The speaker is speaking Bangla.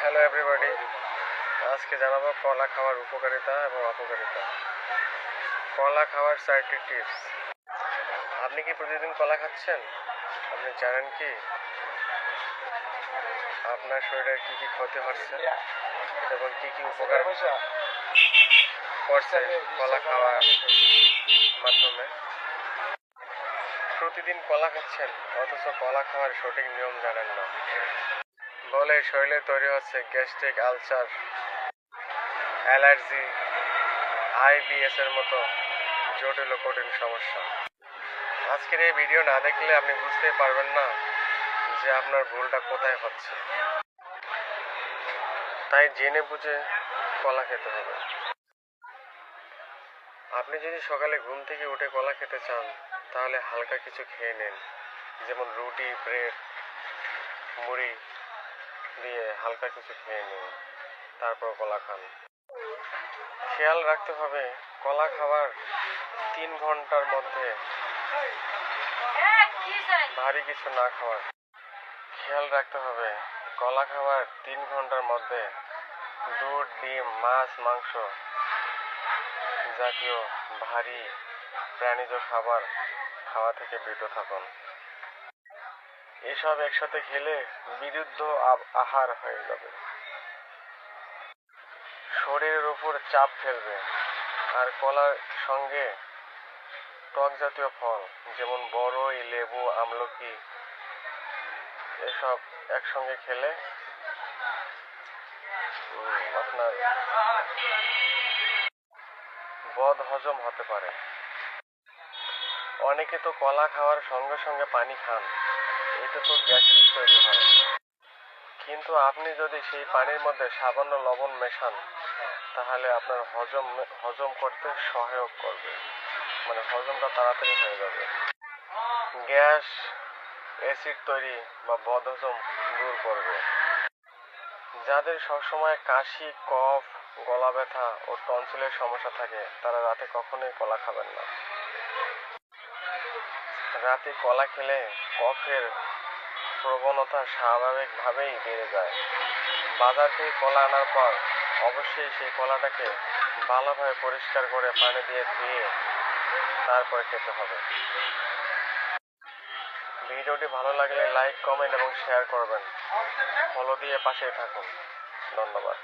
হ্যালো এভরিবডি, আজকে জানাবো কলা খাওয়ার উপকারিতা এবং অপকারিতা। কলা খাওয়ার 4টি টিপস। আপনি কি প্রতিদিন কলা খাচ্ছেন? আপনি জানেন কি আপনার শরীরের কি কি ক্ষতি হচ্ছে এবং কি কি উপকার করছে কলা খাওয়ার মাধ্যমে? প্রতিদিন কলা খাচ্ছেন অথচ কলা খাওয়ার সঠিক নিয়ম জানেন না বলে শরীরে তৈরি হচ্ছে গ্যাস্ট্রিক আলসার, অ্যালার্জি, আইবিএস এর মতো জটিল ও কঠিন সমস্যা। আজকের এই ভিডিও না দেখলে আপনি বুঝতেই পারবেন না যে আপনার ভুলটা কোথায় হচ্ছে। তাই জেনে বুঝে কলা খেতে হবে। আপনি যদি সকালে ঘুম থেকে উঠে কলা খেতে চান তাহলে হালকা কিছু খেয়ে নিন, যেমন রুটি, ব্রেড, মুড়ি দিয়ে হালকা কিছু খেয়ে নিন, তারপর কলা খান। খেয়াল রাখতে হবে কলা খাওয়ার 3 ঘন্টার মধ্যে ভারী কিছু না খাওয়ার। খেয়াল রাখতে হবে কলা খাওয়ার 3 ঘন্টার মধ্যে দুধ, ডিম, মাছ, মাংস জাতীয় ভারী প্রাণীজ খাবার খাওয়া থেকে বিরত থাকুন। এসব একসাথে খেলে বিরুদ্ধ আহার হয়ে যাবে, শরীরের উপর চাপ ফেলবে। আর কলার সঙ্গে টক জাতীয় ফল যেমন বরই, লেবু, আমলকি এসব একসঙ্গে খেলে আপনার বদ হজম হতে পারে। অনেকে তো কলা খাওয়ার সঙ্গে সঙ্গে পানি খান, এতে তো গ্যাস্ট্রিক তৈরি হয়। কিন্তু আপনি যদি সেই পানির মধ্যে সামান্য লবণ মেশান তাহলে আপনার হজম করতে সহায়ক করবে, মানে হজমটা তাড়াতাড়ি হয়ে যাবে। গ্যাস, অ্যাসিড তৈরি বা বদহজম দূর করবে। যাদের সবসময় কাশি, কফ, গলা ব্যথা ও টনসিলের সমস্যা থাকে তারা রাতে কখনোই কলা খাবেন না। রাতে কলা খেলে কফের প্রবণতা স্বাভাবিকভাবেই বেড়ে যায়। বাজার থেকে কলা আনার পর অবশ্যই সেই কলাটাকে ভালোভাবে পরিষ্কার করে পানি দিয়ে ধুয়ে তারপরে খেতে হবে। ভিডিওটি ভালো লাগলে লাইক, কমেন্ট এবং শেয়ার করবেন। ফলো দিয়ে পাশে থাকুন। ধন্যবাদ।